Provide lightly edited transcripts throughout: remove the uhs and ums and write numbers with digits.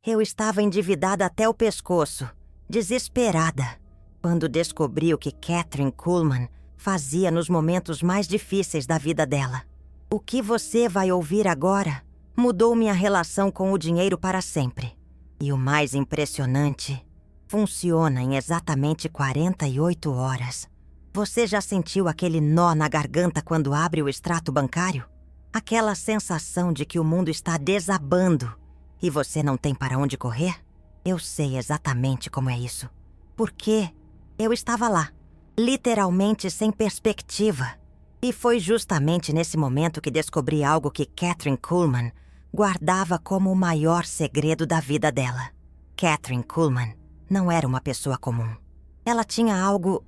Eu estava endividada até o pescoço, desesperada, quando descobri o que Kathryn Kuhlman fazia nos momentos mais difíceis da vida dela. O que você vai ouvir agora mudou minha relação com o dinheiro para sempre. E o mais impressionante, funciona em exatamente 48 horas. Você já sentiu aquele nó na garganta quando abre o extrato bancário? Aquela sensação de que o mundo está desabando e você não tem para onde correr? Eu sei exatamente como é isso. Porque eu estava lá, literalmente sem perspectiva. E foi justamente nesse momento que descobri algo que Kathryn Kuhlman guardava como o maior segredo da vida dela. Kathryn Kuhlman não era uma pessoa comum. Ela tinha algo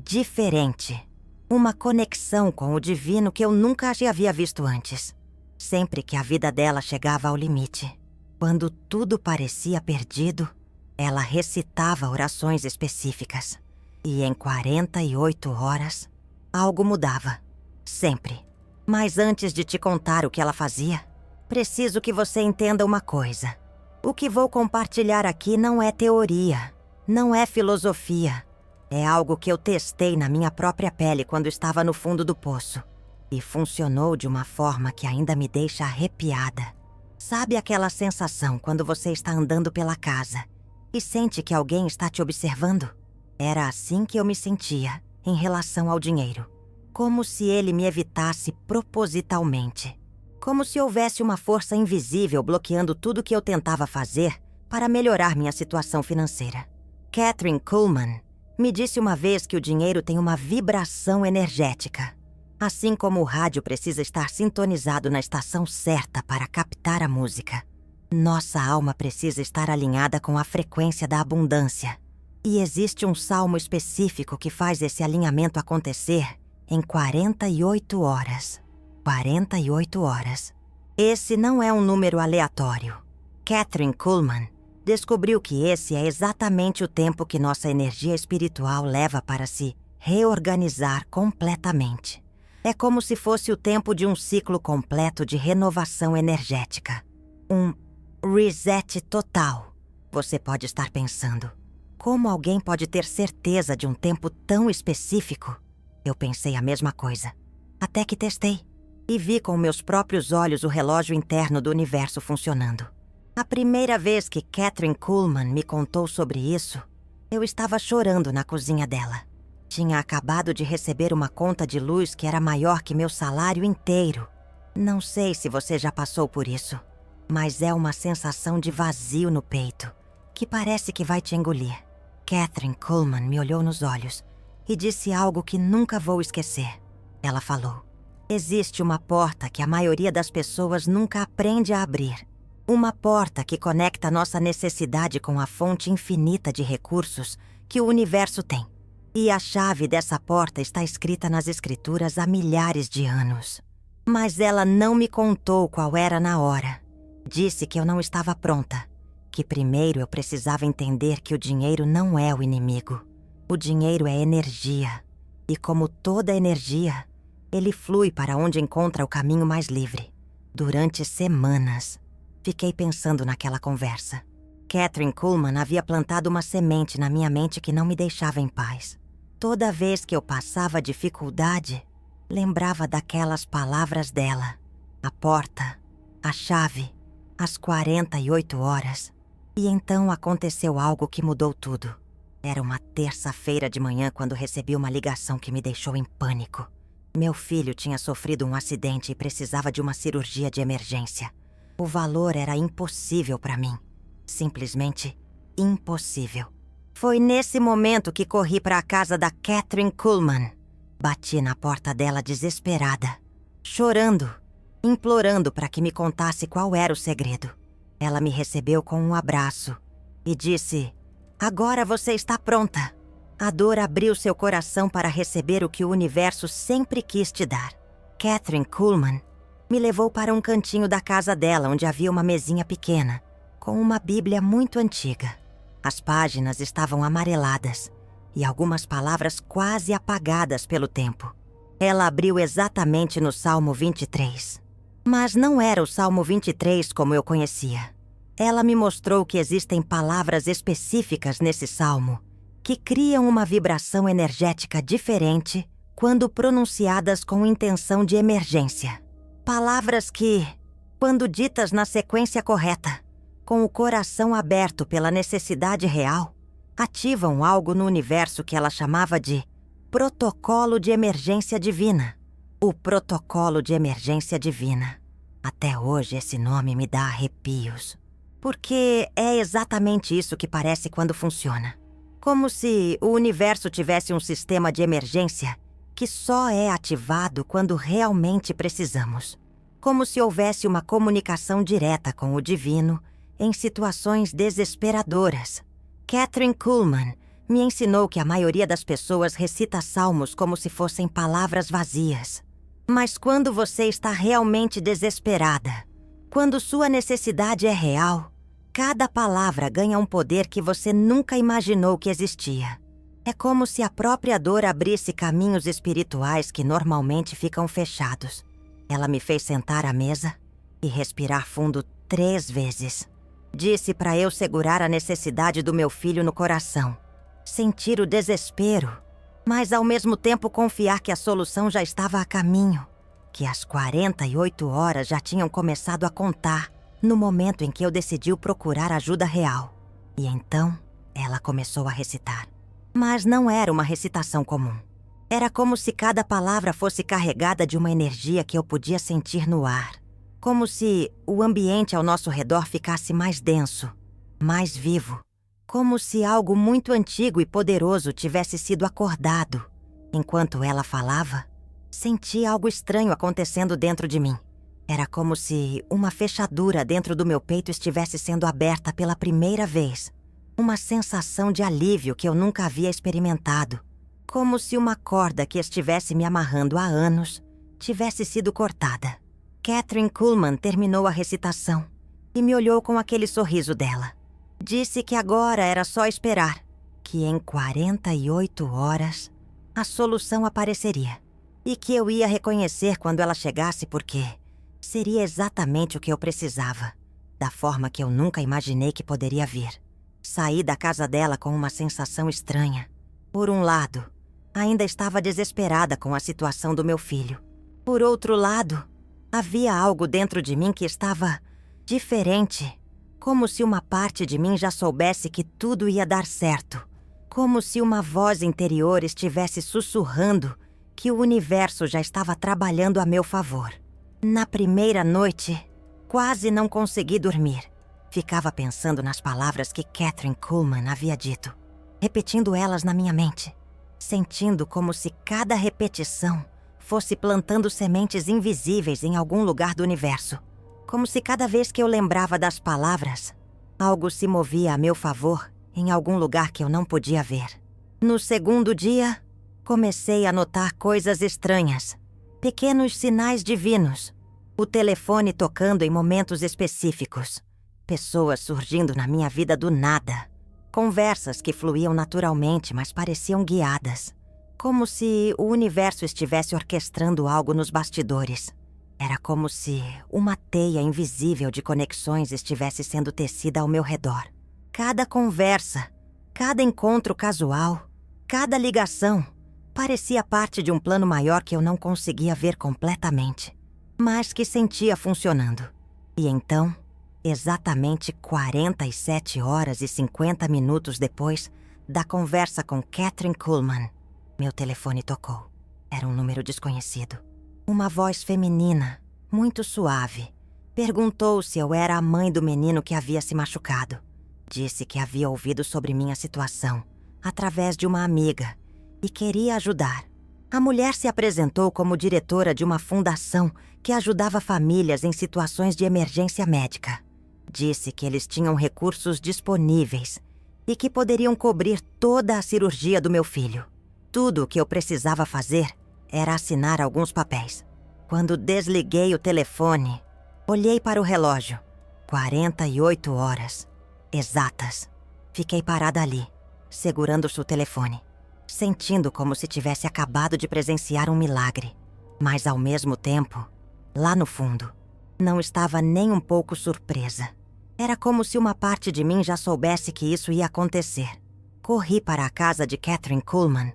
diferente. Uma conexão com o divino que eu nunca havia visto antes. Sempre que a vida dela chegava ao limite, quando tudo parecia perdido, ela recitava orações específicas. E em 48 horas, algo mudava. Sempre. Mas antes de te contar o que ela fazia, preciso que você entenda uma coisa. O que vou compartilhar aqui não é teoria, não é filosofia. É algo que eu testei na minha própria pele quando estava no fundo do poço. E funcionou de uma forma que ainda me deixa arrepiada. Sabe aquela sensação quando você está andando pela casa e sente que alguém está te observando? Era assim que eu me sentia em relação ao dinheiro. Como se ele me evitasse propositalmente. Como se houvesse uma força invisível bloqueando tudo que eu tentava fazer para melhorar minha situação financeira. Kathryn Kuhlman me disse uma vez que o dinheiro tem uma vibração energética. Assim como o rádio precisa estar sintonizado na estação certa para captar a música, nossa alma precisa estar alinhada com a frequência da abundância. E existe um salmo específico que faz esse alinhamento acontecer em 48 horas. 48 horas. Esse não é um número aleatório. Kathryn Kuhlman descobriu que esse é exatamente o tempo que nossa energia espiritual leva para se reorganizar completamente. É como se fosse o tempo de um ciclo completo de renovação energética. Um reset total. Você pode estar pensando, como alguém pode ter certeza de um tempo tão específico? Eu pensei a mesma coisa, até que testei e vi com meus próprios olhos o relógio interno do universo funcionando. A primeira vez que Kathryn Kuhlman me contou sobre isso, eu estava chorando na cozinha dela. Tinha acabado de receber uma conta de luz que era maior que meu salário inteiro. Não sei se você já passou por isso, mas é uma sensação de vazio no peito, que parece que vai te engolir. Kathryn Kuhlman me olhou nos olhos e disse algo que nunca vou esquecer. Ela falou: existe uma porta que a maioria das pessoas nunca aprende a abrir. Uma porta que conecta nossa necessidade com a fonte infinita de recursos que o universo tem. E a chave dessa porta está escrita nas escrituras há milhares de anos. Mas ela não me contou qual era na hora. Disse que eu não estava pronta. Que primeiro eu precisava entender que o dinheiro não é o inimigo. O dinheiro é energia. E como toda energia, ele flui para onde encontra o caminho mais livre. Durante semanas, fiquei pensando naquela conversa. Kathryn Kuhlman havia plantado uma semente na minha mente que não me deixava em paz. Toda vez que eu passava dificuldade, lembrava daquelas palavras dela. A porta, a chave, as 48 horas. E então aconteceu algo que mudou tudo. Era uma terça-feira de manhã quando recebi uma ligação que me deixou em pânico. Meu filho tinha sofrido um acidente e precisava de uma cirurgia de emergência. O valor era impossível para mim. Simplesmente impossível. Foi nesse momento que corri para a casa da Kathryn Kuhlman. Bati na porta dela desesperada, chorando, implorando para que me contasse qual era o segredo. Ela me recebeu com um abraço e disse: agora você está pronta. A dor abriu seu coração para receber o que o universo sempre quis te dar. Kathryn Kuhlman me levou para um cantinho da casa dela, onde havia uma mesinha pequena, com uma Bíblia muito antiga. As páginas estavam amareladas e algumas palavras quase apagadas pelo tempo. Ela abriu exatamente no Salmo 23. Mas não era o Salmo 23 como eu conhecia. Ela me mostrou que existem palavras específicas nesse salmo que criam uma vibração energética diferente quando pronunciadas com intenção de emergência. Palavras que, quando ditas na sequência correta, com o coração aberto pela necessidade real, ativam algo no universo que ela chamava de protocolo de emergência divina. O protocolo de emergência divina. Até hoje esse nome me dá arrepios. Porque é exatamente isso que parece quando funciona. Como se o universo tivesse um sistema de emergência que só é ativado quando realmente precisamos. Como se houvesse uma comunicação direta com o divino em situações desesperadoras. Kathryn Kuhlman me ensinou que a maioria das pessoas recita salmos como se fossem palavras vazias. Mas quando você está realmente desesperada, quando sua necessidade é real, cada palavra ganha um poder que você nunca imaginou que existia. É como se a própria dor abrisse caminhos espirituais que normalmente ficam fechados. Ela me fez sentar à mesa e respirar fundo 3 vezes. Disse para eu segurar a necessidade do meu filho no coração, sentir o desespero, mas ao mesmo tempo confiar que a solução já estava a caminho, que as 48 horas já tinham começado a contar no momento em que eu decidi procurar ajuda real. E então, ela começou a recitar. Mas não era uma recitação comum. Era como se cada palavra fosse carregada de uma energia que eu podia sentir no ar. Como se o ambiente ao nosso redor ficasse mais denso, mais vivo. Como se algo muito antigo e poderoso tivesse sido acordado. Enquanto ela falava, senti algo estranho acontecendo dentro de mim. Era como se uma fechadura dentro do meu peito estivesse sendo aberta pela primeira vez. Uma sensação de alívio que eu nunca havia experimentado. Como se uma corda que estivesse me amarrando há anos tivesse sido cortada. Kathryn Kuhlman terminou a recitação e me olhou com aquele sorriso dela. Disse que agora era só esperar, que em 48 horas a solução apareceria e que eu ia reconhecer quando ela chegasse porque seria exatamente o que eu precisava, da forma que eu nunca imaginei que poderia vir. Saí da casa dela com uma sensação estranha. Por um lado, ainda estava desesperada com a situação do meu filho. Por outro lado, havia algo dentro de mim que estava diferente. Como se uma parte de mim já soubesse que tudo ia dar certo. Como se uma voz interior estivesse sussurrando que o universo já estava trabalhando a meu favor. Na primeira noite, quase não consegui dormir. Ficava pensando nas palavras que Kathryn Kuhlman havia dito, repetindo elas na minha mente, sentindo como se cada repetição fosse plantando sementes invisíveis em algum lugar do universo. Como se cada vez que eu lembrava das palavras, algo se movia a meu favor em algum lugar que eu não podia ver. No segundo dia, comecei a notar coisas estranhas, pequenos sinais divinos, o telefone tocando em momentos específicos, pessoas surgindo na minha vida do nada, conversas que fluíam naturalmente, mas pareciam guiadas, como se o universo estivesse orquestrando algo nos bastidores. Era como se uma teia invisível de conexões estivesse sendo tecida ao meu redor. Cada conversa, cada encontro casual, cada ligação parecia parte de um plano maior que eu não conseguia ver completamente, mas que sentia funcionando. E então, exatamente 47 horas e 50 minutos depois da conversa com Kathryn Kuhlman, meu telefone tocou. Era um número desconhecido. Uma voz feminina, muito suave, perguntou se eu era a mãe do menino que havia se machucado. Disse que havia ouvido sobre minha situação através de uma amiga e queria ajudar. A mulher se apresentou como diretora de uma fundação que ajudava famílias em situações de emergência médica. Disse que eles tinham recursos disponíveis e que poderiam cobrir toda a cirurgia do meu filho. Tudo o que eu precisava fazer era assinar alguns papéis. Quando desliguei o telefone, olhei para o relógio. 48 horas. Exatas. Fiquei parada ali, segurando o telefone, sentindo como se tivesse acabado de presenciar um milagre. Mas ao mesmo tempo, lá no fundo, não estava nem um pouco surpresa. Era como se uma parte de mim já soubesse que isso ia acontecer. Corri para a casa de Kathryn Kuhlman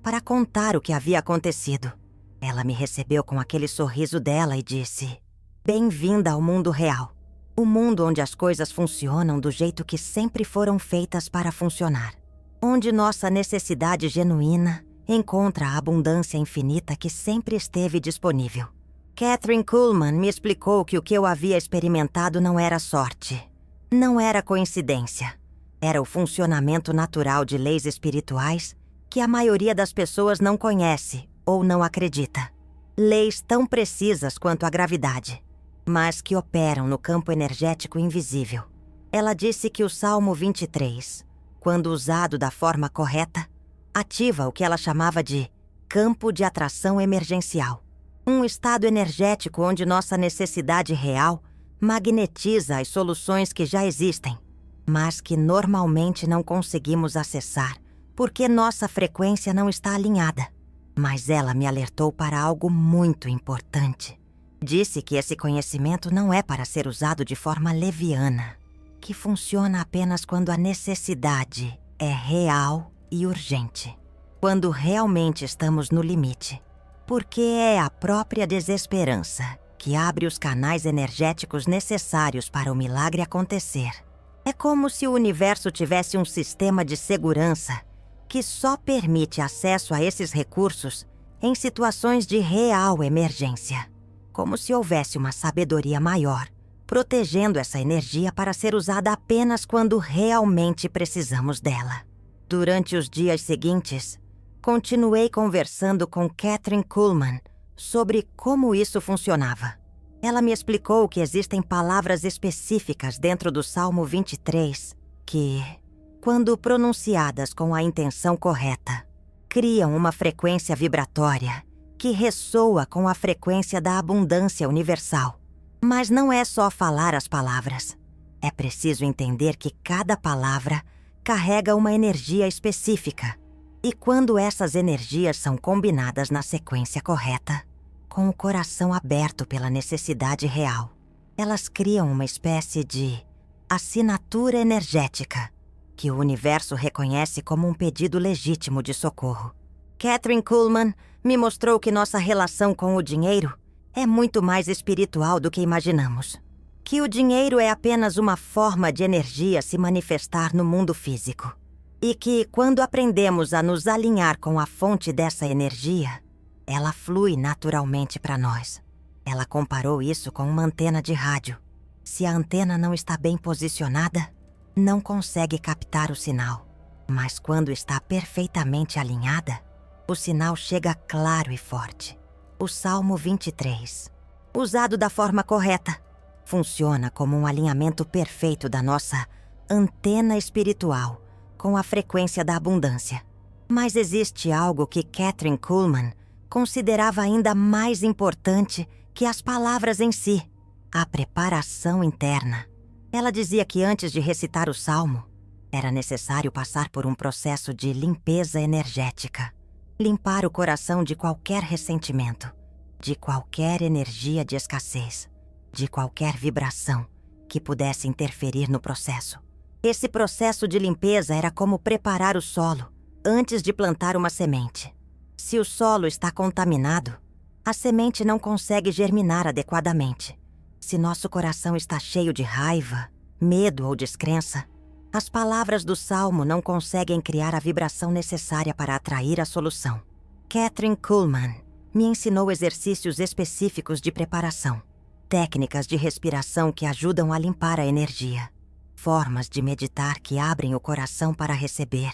para contar o que havia acontecido. Ela me recebeu com aquele sorriso dela e disse: "Bem-vinda ao mundo real. O mundo onde as coisas funcionam do jeito que sempre foram feitas para funcionar. Onde nossa necessidade genuína encontra a abundância infinita que sempre esteve disponível." Kathryn Kuhlman me explicou que o que eu havia experimentado não era sorte. Não era coincidência. Era o funcionamento natural de leis espirituais que a maioria das pessoas não conhece ou não acredita. Leis tão precisas quanto a gravidade, mas que operam no campo energético invisível. Ela disse que o Salmo 23, quando usado da forma correta, ativa o que ela chamava de campo de atração emergencial. Um estado energético onde nossa necessidade real magnetiza as soluções que já existem, mas que normalmente não conseguimos acessar porque nossa frequência não está alinhada. Mas ela me alertou para algo muito importante. Disse que esse conhecimento não é para ser usado de forma leviana, que funciona apenas quando a necessidade é real e urgente, quando realmente estamos no limite, porque é a própria desesperança que abre os canais energéticos necessários para o milagre acontecer. É como se o universo tivesse um sistema de segurança que só permite acesso a esses recursos em situações de real emergência. Como se houvesse uma sabedoria maior, protegendo essa energia para ser usada apenas quando realmente precisamos dela. Durante os dias seguintes, continuei conversando com Kathryn Kuhlman sobre como isso funcionava. Ela me explicou que existem palavras específicas dentro do Salmo 23 que, quando pronunciadas com a intenção correta, criam uma frequência vibratória que ressoa com a frequência da abundância universal. Mas não é só falar as palavras. É preciso entender que cada palavra carrega uma energia específica. E quando essas energias são combinadas na sequência correta, com o coração aberto pela necessidade real, elas criam uma espécie de assinatura energética que o universo reconhece como um pedido legítimo de socorro. Kathryn Kuhlman me mostrou que nossa relação com o dinheiro é muito mais espiritual do que imaginamos. Que o dinheiro é apenas uma forma de energia se manifestar no mundo físico. E que, quando aprendemos a nos alinhar com a fonte dessa energia, ela flui naturalmente para nós. Ela comparou isso com uma antena de rádio. Se a antena não está bem posicionada, não consegue captar o sinal. Mas quando está perfeitamente alinhada, o sinal chega claro e forte. O Salmo 23, usado da forma correta, funciona como um alinhamento perfeito da nossa antena espiritual com a frequência da abundância. Mas existe algo que Kathryn Kuhlman considerava ainda mais importante que as palavras em si: a preparação interna. Ela dizia que antes de recitar o salmo, era necessário passar por um processo de limpeza energética. Limpar o coração de qualquer ressentimento, de qualquer energia de escassez, de qualquer vibração que pudesse interferir no processo. Esse processo de limpeza era como preparar o solo antes de plantar uma semente. Se o solo está contaminado, a semente não consegue germinar adequadamente. Se nosso coração está cheio de raiva, medo ou descrença, as palavras do salmo não conseguem criar a vibração necessária para atrair a solução. Kathryn Kuhlman me ensinou exercícios específicos de preparação, técnicas de respiração que ajudam a limpar a energia, formas de meditar que abrem o coração para receber,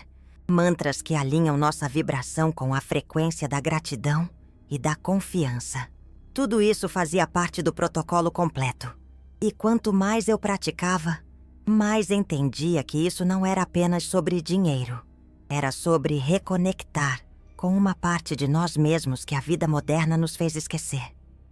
mantras que alinham nossa vibração com a frequência da gratidão e da confiança. Tudo isso fazia parte do protocolo completo. E quanto mais eu praticava, mais entendia que isso não era apenas sobre dinheiro. Era sobre reconectar com uma parte de nós mesmos que a vida moderna nos fez esquecer.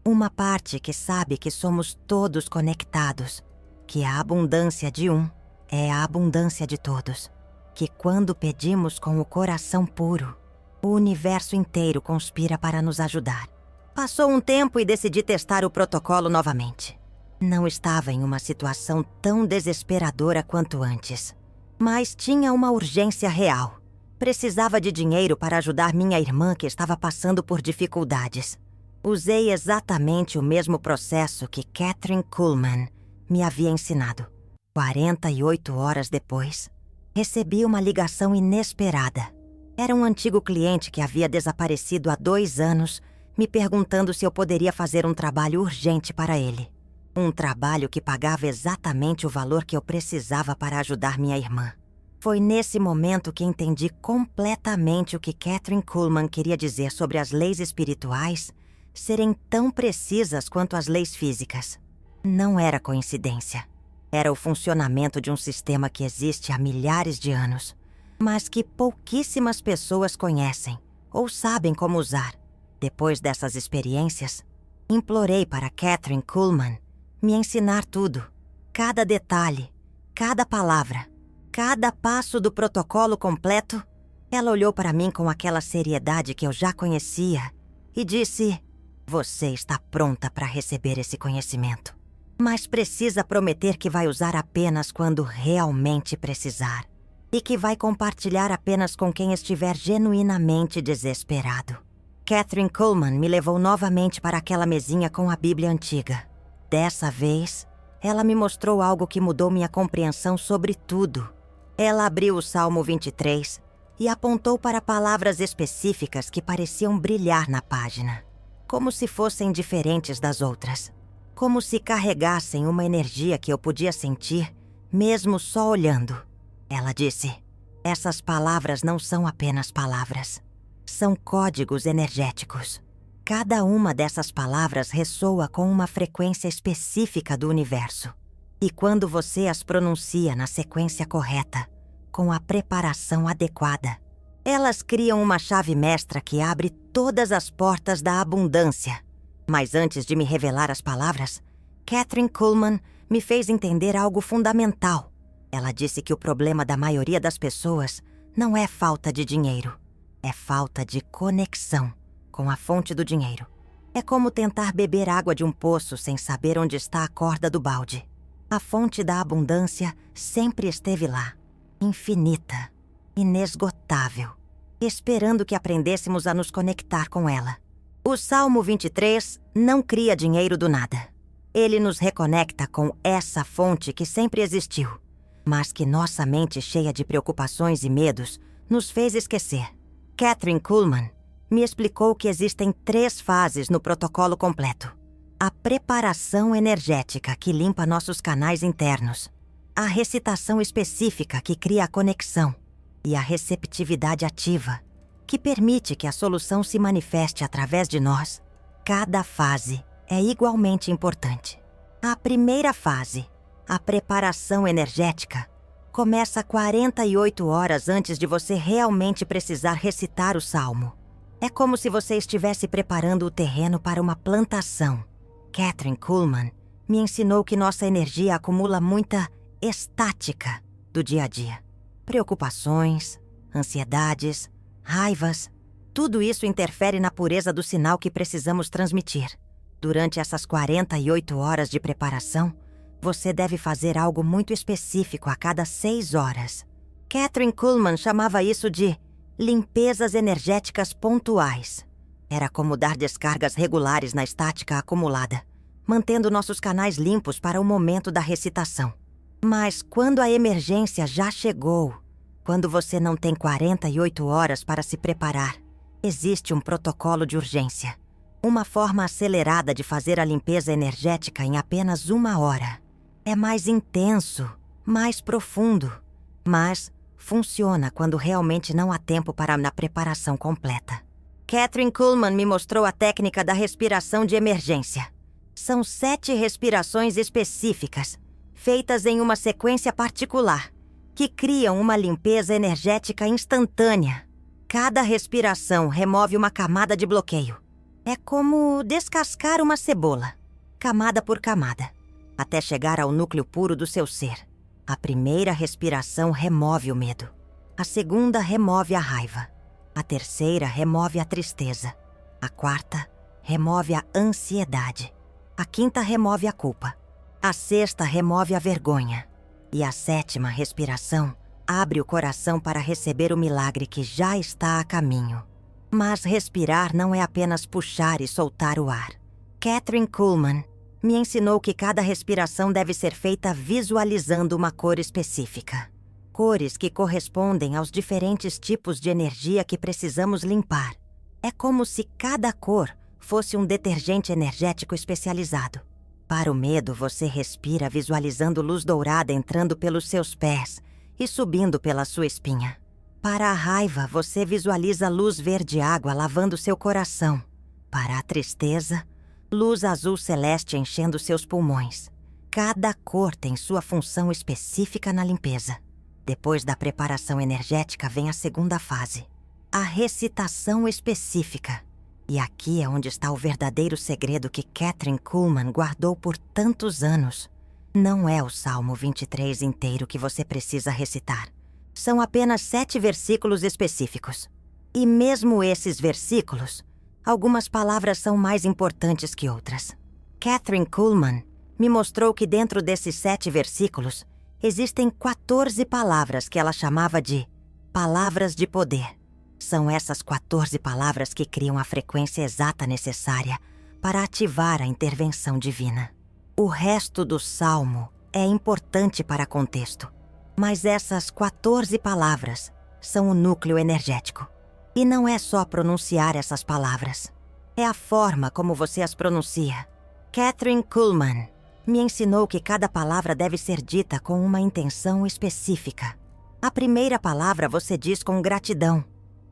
Uma parte que sabe que somos todos conectados, que a abundância de um é a abundância de todos, que quando pedimos com o coração puro, o universo inteiro conspira para nos ajudar. Passou um tempo e decidi testar o protocolo novamente. Não estava em uma situação tão desesperadora quanto antes, mas tinha uma urgência real. Precisava de dinheiro para ajudar minha irmã que estava passando por dificuldades. Usei exatamente o mesmo processo que Kathryn Kuhlman me havia ensinado. 48 horas depois, recebi uma ligação inesperada. Era um antigo cliente que havia desaparecido há 2 anos, me perguntando se eu poderia fazer um trabalho urgente para ele. Um trabalho que pagava exatamente o valor que eu precisava para ajudar minha irmã. Foi nesse momento que entendi completamente o que Kathryn Kuhlman queria dizer sobre as leis espirituais serem tão precisas quanto as leis físicas. Não era coincidência. Era o funcionamento de um sistema que existe há milhares de anos, mas que pouquíssimas pessoas conhecem ou sabem como usar. Depois dessas experiências, implorei para Kathryn Kuhlman me ensinar tudo, cada detalhe, cada palavra, cada passo do protocolo completo. Ela olhou para mim com aquela seriedade que eu já conhecia e disse: "Você está pronta para receber esse conhecimento, mas precisa prometer que vai usar apenas quando realmente precisar e que vai compartilhar apenas com quem estiver genuinamente desesperado." Kathryn Kuhlman me levou novamente para aquela mesinha com a Bíblia antiga. Dessa vez, ela me mostrou algo que mudou minha compreensão sobre tudo. Ela abriu o Salmo 23 e apontou para palavras específicas que pareciam brilhar na página, como se fossem diferentes das outras, como se carregassem uma energia que eu podia sentir mesmo só olhando. Ela disse: "Essas palavras não são apenas palavras, são códigos energéticos. Cada uma dessas palavras ressoa com uma frequência específica do universo. E quando você as pronuncia na sequência correta, com a preparação adequada, elas criam uma chave mestra que abre todas as portas da abundância." Mas antes de me revelar as palavras, Kathryn Kuhlman me fez entender algo fundamental. Ela disse que o problema da maioria das pessoas não é falta de dinheiro, é falta de conexão com a fonte do dinheiro. É como tentar beber água de um poço sem saber onde está a corda do balde. A fonte da abundância sempre esteve lá, infinita, inesgotável, esperando que aprendêssemos a nos conectar com ela. O Salmo 23 não cria dinheiro do nada. Ele nos reconecta com essa fonte que sempre existiu, mas que nossa mente cheia de preocupações e medos nos fez esquecer. Kathryn Kuhlman me explicou que existem 3 fases no protocolo completo: a preparação energética, que limpa nossos canais internos, a recitação específica, que cria a conexão, e a receptividade ativa, que permite que a solução se manifeste através de nós. Cada fase é igualmente importante. A primeira fase, a preparação energética, começa 48 horas antes de você realmente precisar recitar o salmo. É como se você estivesse preparando o terreno para uma plantação. Kathryn Kuhlman me ensinou que nossa energia acumula muita estática do dia a dia. Preocupações, ansiedades, raivas, tudo isso interfere na pureza do sinal que precisamos transmitir. Durante essas 48 horas de preparação, você deve fazer algo muito específico a cada 6 horas. Kathryn Kuhlman chamava isso de limpezas energéticas pontuais. Era como dar descargas regulares na estática acumulada, mantendo nossos canais limpos para o momento da recitação. Mas quando a emergência já chegou, quando você não tem 48 horas para se preparar, existe um protocolo de urgência. Uma forma acelerada de fazer a limpeza energética em apenas 1 hora. É mais intenso, mais profundo, mas funciona quando realmente não há tempo para a preparação completa. Kathryn Kuhlman me mostrou a técnica da respiração de emergência. São 7 respirações específicas, feitas em uma sequência particular, que criam uma limpeza energética instantânea. Cada respiração remove uma camada de bloqueio. É como descascar uma cebola, camada por camada, até chegar ao núcleo puro do seu ser. A primeira respiração remove o medo. A segunda remove a raiva. A terceira remove a tristeza. A quarta remove a ansiedade. A quinta remove a culpa. A sexta remove a vergonha. E a sétima respiração abre o coração para receber o milagre que já está a caminho. Mas respirar não é apenas puxar e soltar o ar. Kathryn Kuhlman me ensinou que cada respiração deve ser feita visualizando uma cor específica. Cores que correspondem aos diferentes tipos de energia que precisamos limpar. É como se cada cor fosse um detergente energético especializado. Para o medo, você respira visualizando luz dourada entrando pelos seus pés e subindo pela sua espinha. Para a raiva, você visualiza luz verde água lavando seu coração. Para a tristeza, luz azul celeste enchendo seus pulmões. Cada cor tem sua função específica na limpeza. Depois da preparação energética vem a segunda fase, a recitação específica. E aqui é onde está o verdadeiro segredo que Kathryn Kuhlman guardou por tantos anos. Não é o Salmo 23 inteiro que você precisa recitar. São apenas 7 versículos específicos. E mesmo esses versículos, algumas palavras são mais importantes que outras. Kathryn Kuhlman me mostrou que dentro desses 7 versículos existem 14 palavras que ela chamava de palavras de poder. São essas 14 palavras que criam a frequência exata necessária para ativar a intervenção divina. O resto do salmo é importante para contexto, mas essas 14 palavras são o núcleo energético. E não é só pronunciar essas palavras, é a forma como você as pronuncia. Kathryn Kuhlman me ensinou que cada palavra deve ser dita com uma intenção específica. A primeira palavra você diz com gratidão,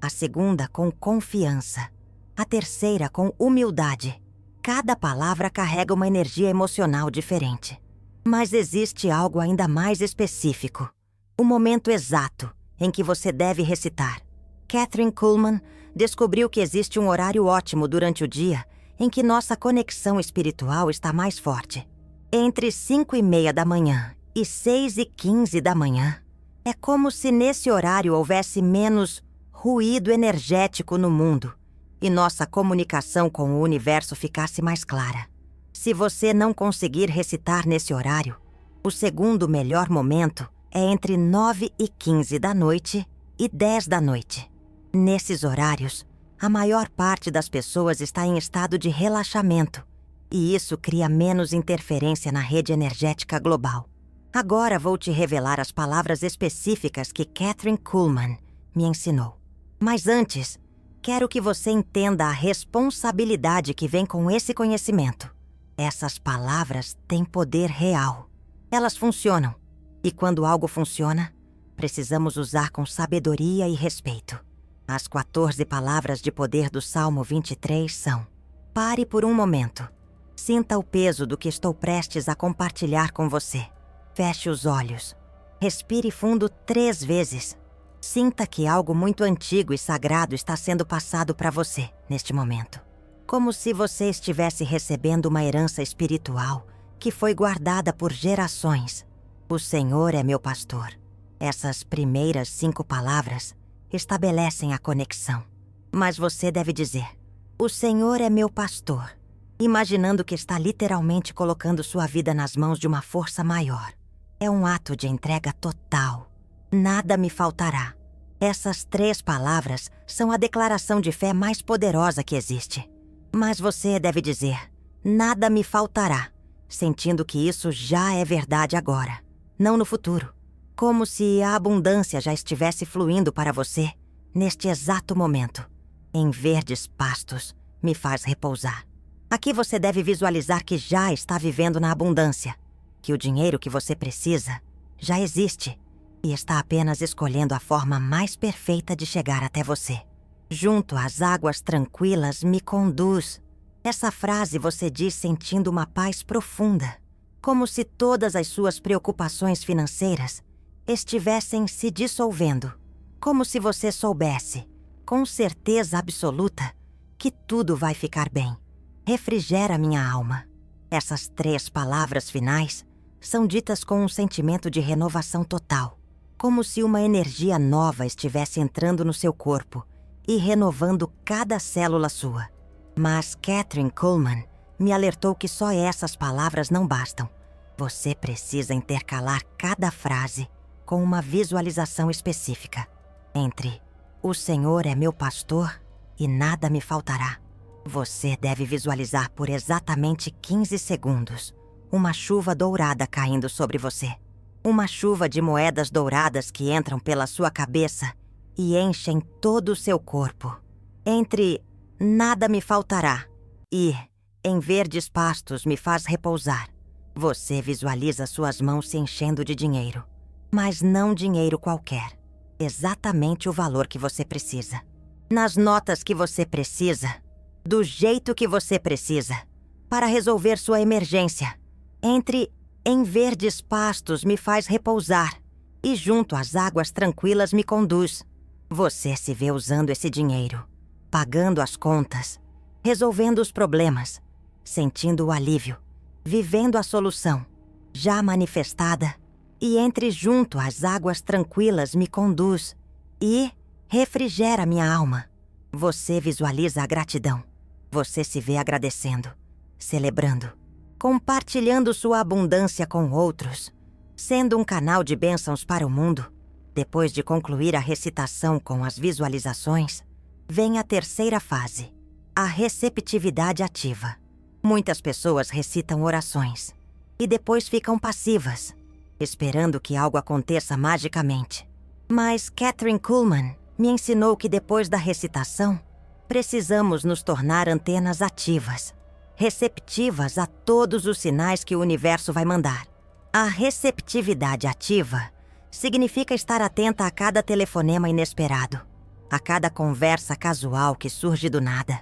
a segunda com confiança, a terceira com humildade. Cada palavra carrega uma energia emocional diferente. Mas existe algo ainda mais específico, o momento exato em que você deve recitar. Kathryn Kuhlman descobriu que existe um horário ótimo durante o dia em que nossa conexão espiritual está mais forte. Entre 5:30 da manhã e 6:15 da manhã, é como se nesse horário houvesse menos ruído energético no mundo e nossa comunicação com o universo ficasse mais clara. Se você não conseguir recitar nesse horário, o segundo melhor momento é entre 9:15 da noite e 10 da noite. Nesses horários, a maior parte das pessoas está em estado de relaxamento e isso cria menos interferência na rede energética global. Agora vou te revelar as palavras específicas que Kathryn Kuhlman me ensinou. Mas antes, quero que você entenda a responsabilidade que vem com esse conhecimento. Essas palavras têm poder real. Elas funcionam. E quando algo funciona, precisamos usar com sabedoria e respeito. As 14 palavras de poder do Salmo 23 são: pare por um momento. Sinta o peso do que estou prestes a compartilhar com você. Feche os olhos. Respire fundo 3 vezes. Sinta que algo muito antigo e sagrado está sendo passado para você neste momento. Como se você estivesse recebendo uma herança espiritual que foi guardada por gerações. O Senhor é meu pastor. Essas primeiras 5 palavras estabelecem a conexão. Mas você deve dizer: o Senhor é meu pastor, imaginando que está literalmente colocando sua vida nas mãos de uma força maior. É um ato de entrega total. Nada me faltará. Essas 3 palavras são a declaração de fé mais poderosa que existe. Mas você deve dizer: nada me faltará, sentindo que isso já é verdade agora, não no futuro. Como se a abundância já estivesse fluindo para você neste exato momento. Em verdes pastos, me faz repousar. Aqui você deve visualizar que já está vivendo na abundância, que o dinheiro que você precisa já existe e está apenas escolhendo a forma mais perfeita de chegar até você. Junto às águas tranquilas me conduz. Essa frase você diz sentindo uma paz profunda, como se todas as suas preocupações financeiras estivessem se dissolvendo, como se você soubesse, com certeza absoluta, que tudo vai ficar bem. Refrigera minha alma. Essas 3 palavras finais são ditas com um sentimento de renovação total, como se uma energia nova estivesse entrando no seu corpo e renovando cada célula sua. Mas Kathryn Kuhlman me alertou que só essas palavras não bastam. Você precisa intercalar cada frase com uma visualização específica entre "O Senhor é meu pastor e nada me faltará". Você deve visualizar por exatamente 15 segundos uma chuva dourada caindo sobre você. Uma chuva de moedas douradas que entram pela sua cabeça e enchem todo o seu corpo. Entre "nada me faltará" e "em verdes pastos me faz repousar", você visualiza suas mãos se enchendo de dinheiro. Mas não dinheiro qualquer. Exatamente o valor que você precisa. Nas notas que você precisa. Do jeito que você precisa. Para resolver sua emergência. Entre "em verdes pastos me faz repousar" e "junto às águas tranquilas me conduz". Você se vê usando esse dinheiro, pagando as contas, resolvendo os problemas, sentindo o alívio, vivendo a solução, já manifestada, e entre "junto às águas tranquilas me conduz" e "refrigera minha alma". Você visualiza a gratidão. Você se vê agradecendo, celebrando, compartilhando sua abundância com outros, sendo um canal de bênçãos para o mundo. Depois de concluir a recitação com as visualizações, vem a terceira fase, a receptividade ativa. Muitas pessoas recitam orações e depois ficam passivas, esperando que algo aconteça magicamente. Mas Kathryn Kuhlman me ensinou que depois da recitação, precisamos nos tornar antenas ativas, receptivas a todos os sinais que o universo vai mandar. A receptividade ativa significa estar atenta a cada telefonema inesperado, a cada conversa casual que surge do nada,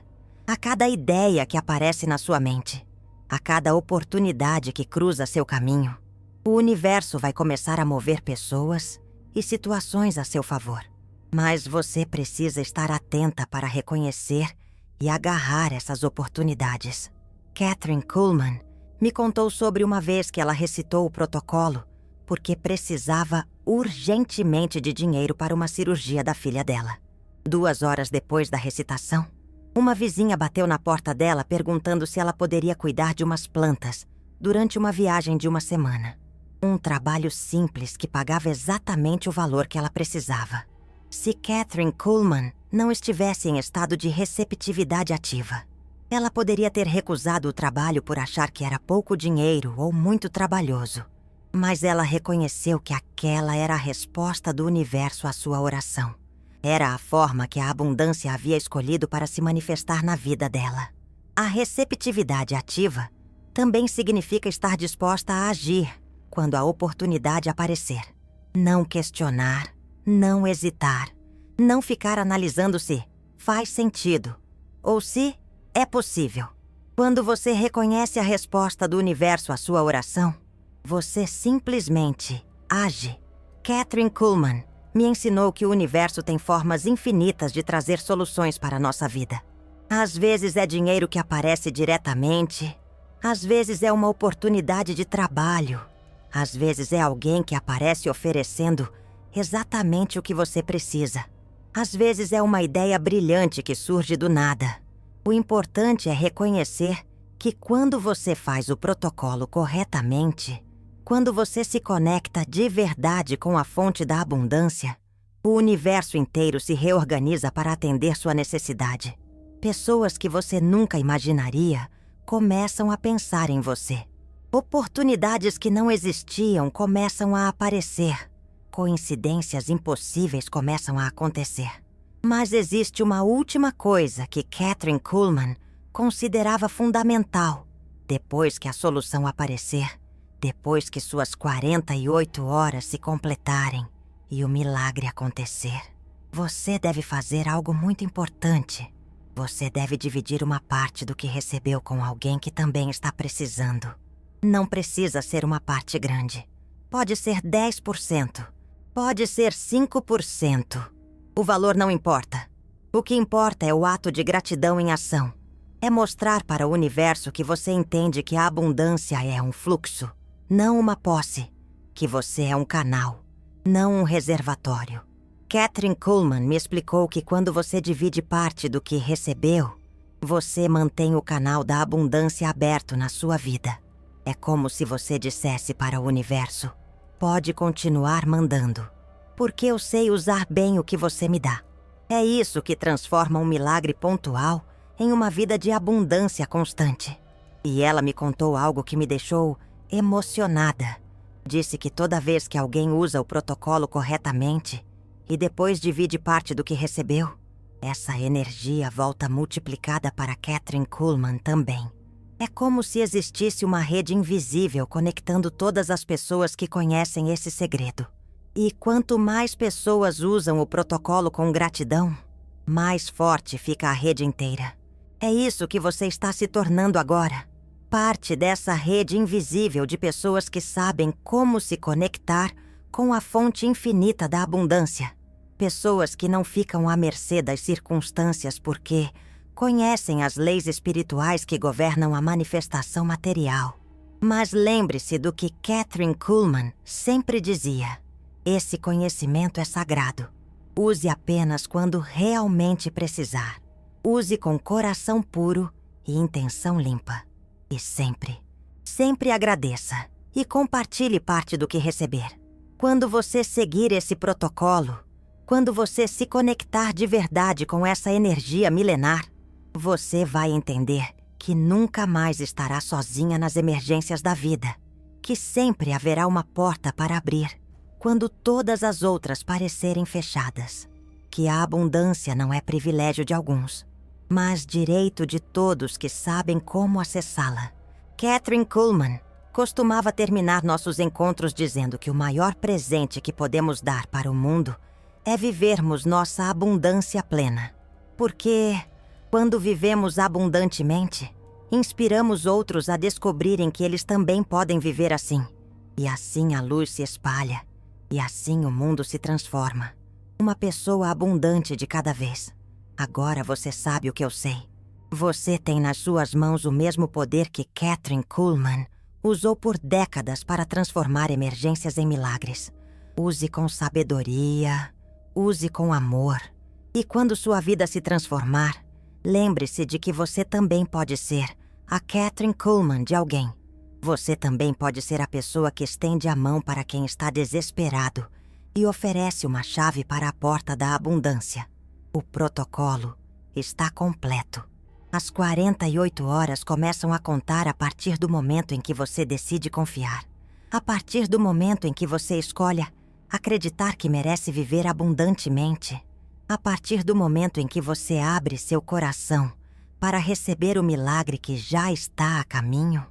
a cada ideia que aparece na sua mente, a cada oportunidade que cruza seu caminho. O universo vai começar a mover pessoas e situações a seu favor. Mas você precisa estar atenta para reconhecer e agarrar essas oportunidades. Kathryn Kuhlman me contou sobre uma vez que ela recitou o protocolo porque precisava urgentemente de dinheiro para uma cirurgia da filha dela. 2 horas depois da recitação, uma vizinha bateu na porta dela perguntando se ela poderia cuidar de umas plantas durante uma viagem de uma semana. Um trabalho simples que pagava exatamente o valor que ela precisava. Se Kathryn Kuhlman não estivesse em estado de receptividade ativa, ela poderia ter recusado o trabalho por achar que era pouco dinheiro ou muito trabalhoso. Mas ela reconheceu que aquela era a resposta do universo à sua oração. Era a forma que a abundância havia escolhido para se manifestar na vida dela. A receptividade ativa também significa estar disposta a agir quando a oportunidade aparecer. Não questionar, não hesitar, não ficar analisando se faz sentido ou se é possível. Quando você reconhece a resposta do universo à sua oração, você simplesmente age. Kathryn Kuhlman me ensinou que o universo tem formas infinitas de trazer soluções para a nossa vida. Às vezes é dinheiro que aparece diretamente, às vezes é uma oportunidade de trabalho, às vezes é alguém que aparece oferecendo exatamente o que você precisa. Às vezes é uma ideia brilhante que surge do nada. O importante é reconhecer que quando você faz o protocolo corretamente, quando você se conecta de verdade com a fonte da abundância, o universo inteiro se reorganiza para atender sua necessidade. Pessoas que você nunca imaginaria começam a pensar em você. Oportunidades que não existiam começam a aparecer. Coincidências impossíveis começam a acontecer. Mas existe uma última coisa que Kathryn Kuhlman considerava fundamental. Depois que a solução aparecer, depois que suas 48 horas se completarem e o milagre acontecer, você deve fazer algo muito importante. Você deve dividir uma parte do que recebeu com alguém que também está precisando. Não precisa ser uma parte grande. Pode ser 10%. Pode ser 5%. O valor não importa. O que importa é o ato de gratidão em ação. É mostrar para o universo que você entende que a abundância é um fluxo, não uma posse. Que você é um canal, não um reservatório. Kathryn Kuhlman me explicou que quando você divide parte do que recebeu, você mantém o canal da abundância aberto na sua vida. É como se você dissesse para o universo: pode continuar mandando, porque eu sei usar bem o que você me dá. É isso que transforma um milagre pontual em uma vida de abundância constante. E ela me contou algo que me deixou emocionada. Disse que toda vez que alguém usa o protocolo corretamente e depois divide parte do que recebeu, essa energia volta multiplicada para Kathryn Kuhlman também. É como se existisse uma rede invisível conectando todas as pessoas que conhecem esse segredo. E quanto mais pessoas usam o protocolo com gratidão, mais forte fica a rede inteira. É isso que você está se tornando agora. Parte dessa rede invisível de pessoas que sabem como se conectar com a fonte infinita da abundância. Pessoas que não ficam à mercê das circunstâncias porque conhecem as leis espirituais que governam a manifestação material. Mas lembre-se do que Kathryn Kuhlman sempre dizia: esse conhecimento é sagrado. Use apenas quando realmente precisar. Use com coração puro e intenção limpa. E sempre, sempre agradeça e compartilhe parte do que receber. Quando você seguir esse protocolo, quando você se conectar de verdade com essa energia milenar, você vai entender que nunca mais estará sozinha nas emergências da vida, que sempre haverá uma porta para abrir quando todas as outras parecerem fechadas, que a abundância não é privilégio de alguns, mas direito de todos que sabem como acessá-la. Kathryn Kuhlman costumava terminar nossos encontros dizendo que o maior presente que podemos dar para o mundo é vivermos nossa abundância plena. Porque, quando vivemos abundantemente, inspiramos outros a descobrirem que eles também podem viver assim. E assim a luz se espalha, e assim o mundo se transforma. Uma pessoa abundante de cada vez. Agora você sabe o que eu sei. Você tem nas suas mãos o mesmo poder que Kathryn Kuhlman usou por décadas para transformar emergências em milagres. Use com sabedoria, use com amor. E quando sua vida se transformar, lembre-se de que você também pode ser a Kathryn Kuhlman de alguém. Você também pode ser a pessoa que estende a mão para quem está desesperado e oferece uma chave para a porta da abundância. O protocolo está completo. As 48 horas começam a contar a partir do momento em que você decide confiar. A partir do momento em que você escolhe acreditar que merece viver abundantemente. A partir do momento em que você abre seu coração para receber o milagre que já está a caminho.